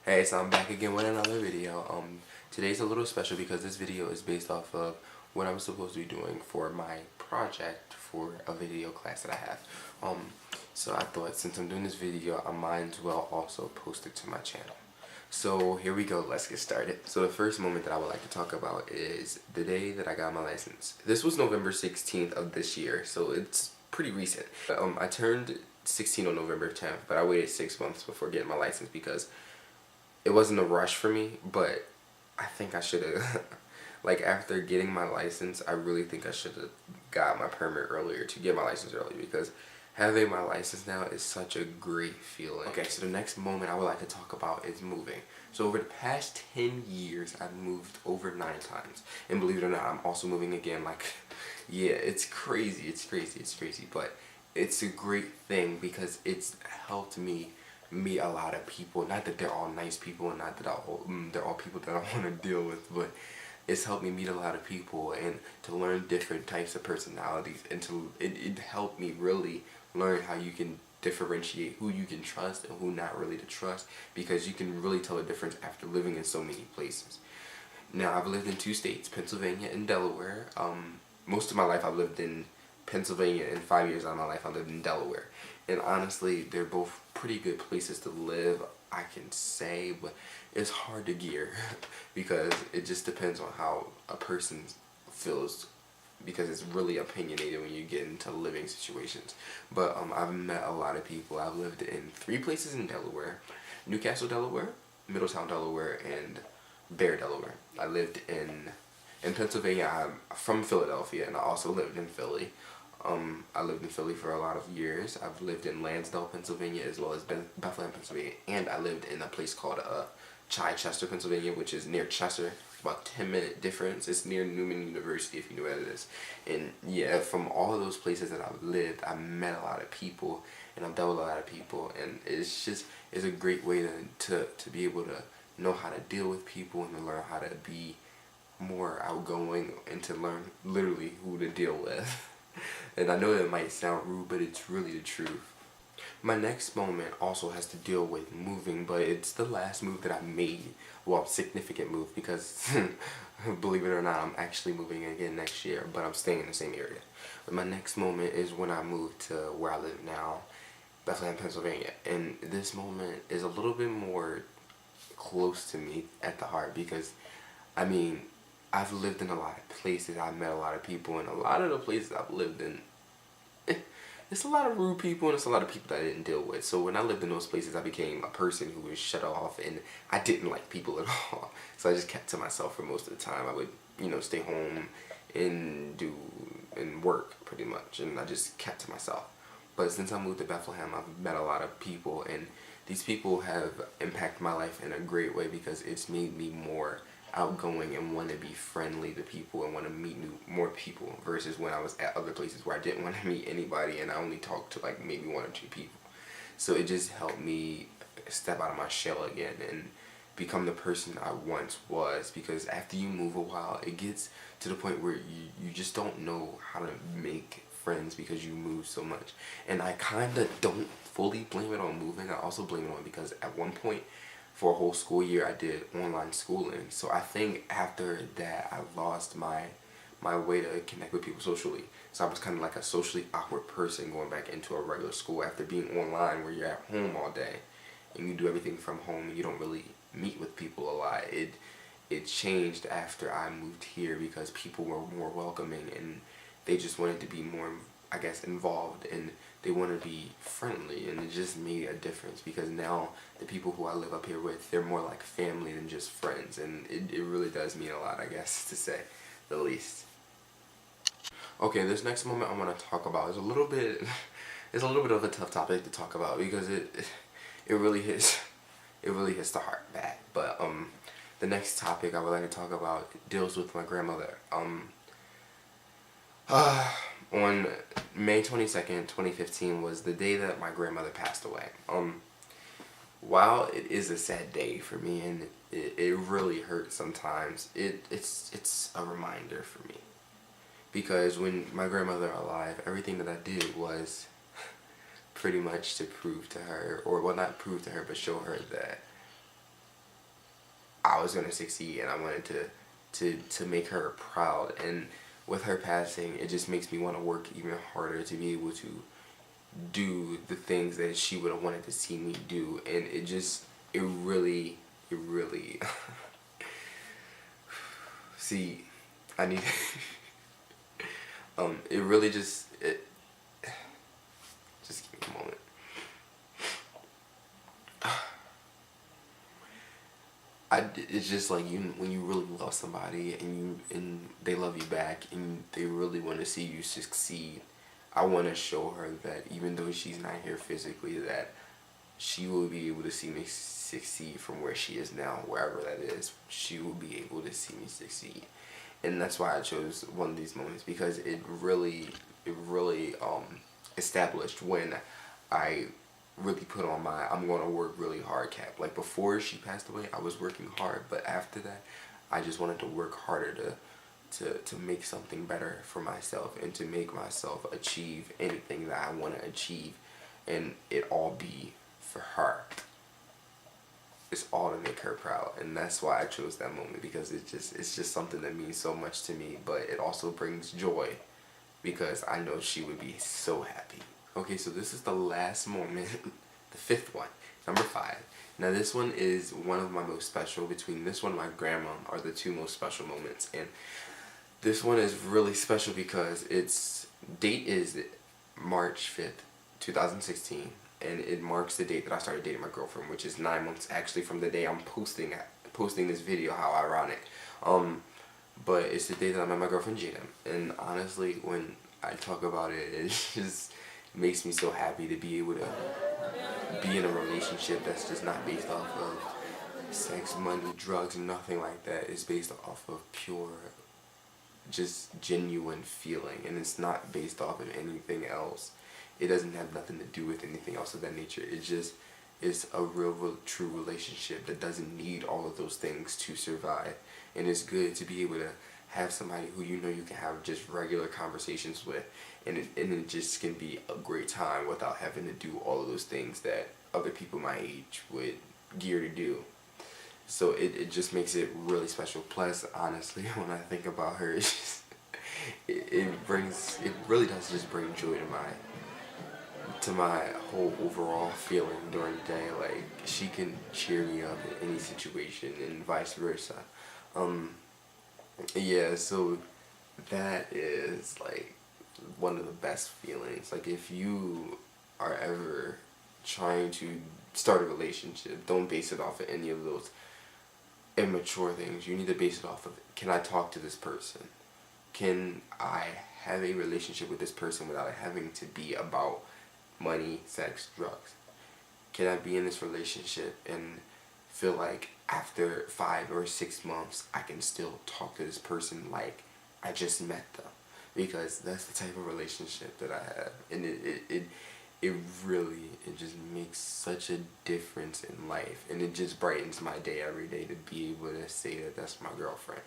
Hey, so I'm back again with another video. Today's a little special because this video is based off of what I'm supposed to be doing for my project for a video class that I have. So I thought since I'm doing this video, I might as well also post it to my channel. So here we go, let's get started. So the first moment that I would like to talk about is the day that I got my license. This was November 16th of this year, so it's pretty recent. I turned 16 on November 10th, but I waited 6 months before getting my license because it wasn't a rush for me, but I think I should have, like after getting my license, I really think I should have got my permit earlier to get my license early because having my license now is such a great feeling. Okay, so the next moment I would like to talk about is moving. So over the past 10 years, I've moved over 9 times. And believe it or not, I'm also moving again. Like, yeah, it's crazy, but it's a great thing because it's helped me meet a lot of people. Not that they're all nice people and not that they're all people that I want to deal with, but it's helped me meet a lot of people and to learn different types of personalities, and it helped me really learn how you can differentiate who you can trust and who not really to trust, because you can really tell the difference after living in so many places. Now, I've lived in 2 states, Pennsylvania and Delaware. Most of my life I've lived in Pennsylvania, and 5 years out of my life I lived in Delaware. And honestly, they're both pretty good places to live, I can say, but it's hard to gear because it just depends on how a person feels, because it's really opinionated when you get into living situations. But I've met a lot of people. I've lived in 3 places in Delaware: Newcastle, Delaware, Middletown, Delaware, and Bear, Delaware. I lived in Pennsylvania. I'm from Philadelphia, and I also lived in Philly. I lived in Philly for a lot of years. I've lived in Lansdale, Pennsylvania, as well as Bethlehem, Pennsylvania, and I lived in a place called Chichester, Pennsylvania, which is near Chester. About 10-minute difference. It's near Newman University, if you know where it is. And yeah, from all of those places that I've lived, I met a lot of people, and I've dealt with a lot of people, and it's a great way to be able to know how to deal with people and to learn how to be more outgoing and to learn literally who to deal with. And I know that might sound rude, but it's really the truth. My next moment also has to deal with moving, but it's the last move that I made. Well, significant move, because believe it or not, I'm actually moving again next year, but I'm staying in the same area. But my next moment is when I moved to where I live now, Bethlehem, Pennsylvania. And this moment is a little bit more close to me at the heart because, I mean, I've lived in a lot of places, I've met a lot of people, and a lot of the places I've lived in, it's a lot of rude people and it's a lot of people that I didn't deal with. So when I lived in those places, I became a person who was shut off, and I didn't like people at all. So I just kept to myself for most of the time. I would, stay home and work pretty much, and I just kept to myself. But since I moved to Bethlehem, I've met a lot of people, and these people have impacted my life in a great way because it's made me more outgoing and want to be friendly to people and want to meet more people, versus when I was at other places where I didn't want to meet anybody and I only talked to like maybe 1 or 2 people. So it just helped me step out of my shell again and become the person I once was, because after you move a while, it gets to the point where you just don't know how to make friends because you move so much. And I kind of don't fully blame it on moving. I also blame it on because at one point for a whole school year I did online schooling. So I think after that I lost my way to connect with people socially. So I was kind of like a socially awkward person going back into a regular school after being online where you're at home all day and you do everything from home and you don't really meet with people a lot. It changed after I moved here because people were more welcoming and they just wanted to be more, I guess, involved, and they want to be friendly, and it just made a difference because now the people who I live up here with, they're more like family than just friends, and it really does mean a lot, I guess, to say the least. Okay, this next moment I want to talk about is a little bit of a tough topic to talk about because it really hits the heart bad. But the next topic I would like to talk about deals with my grandmother. On May 22nd, 2015 was the day that my grandmother passed away. While it is a sad day for me and it really hurts sometimes, it's a reminder for me. Because when my grandmother alive, everything that I did was pretty much to prove to her, or well, not prove to her, but show her that I was gonna succeed, and I wanted to make her proud. And with her passing, it just makes me want to work even harder to be able to do the things that she would have wanted to see me do. And it really see, I need it really just give me a moment. It's just like when you really love somebody and they love you back and they really want to see you succeed. I want to show her that even though she's not here physically, that she will be able to see me succeed from where she is now, wherever that is. She will be able to see me succeed, and that's why I chose one of these moments, because it really established when I really put on my I'm going to work really hard cap. Like before she passed away, I was working hard, but after that, I just wanted to work harder to make something better for myself and to make myself achieve anything that I want to achieve, and it all be for her. It's all to make her proud, and that's why I chose that moment, because it's just something that means so much to me, but it also brings joy because I know she would be so happy. Okay, so this is the last moment, the fifth one, number 5. Now this one is one of my most special. Between this one and my grandma are the two most special moments, and this one is really special because its date is March 5th, 2016, and it marks the date that I started dating my girlfriend, which is 9 months actually from the day I'm posting this video. How ironic. But it's the day that I met my girlfriend Jada, and honestly, when I talk about it, it just makes me so happy to be able to be in a relationship that's just not based off of sex, money, drugs, nothing like that. It's based off of pure, just genuine feeling, and it's not based off of anything else. It doesn't have nothing to do with anything else of that nature. It's a real true relationship that doesn't need all of those things to survive. And it's good to be able to have somebody who you know you can have just regular conversations with, and it just can be a great time without having to do all of those things that other people my age would gear to do. So it just makes it really special. Plus, honestly, when I think about her, it's just, it really does just bring joy to my whole overall feeling during the day. Like, she can cheer me up in any situation and vice versa. Yeah, so that is like one of the best feelings. Like, if you are ever trying to start a relationship, don't base it off of any of those immature things. You need to base it off of, can I talk to this person? Can I have a relationship with this person without it having to be about money, sex, drugs? Can I be in this relationship and feel like after 5 or 6 months I can still talk to this person like I just met them? Because that's the type of relationship that I have, and it really, it just makes such a difference in life, and it just brightens my day every day to be able to say that that's my girlfriend.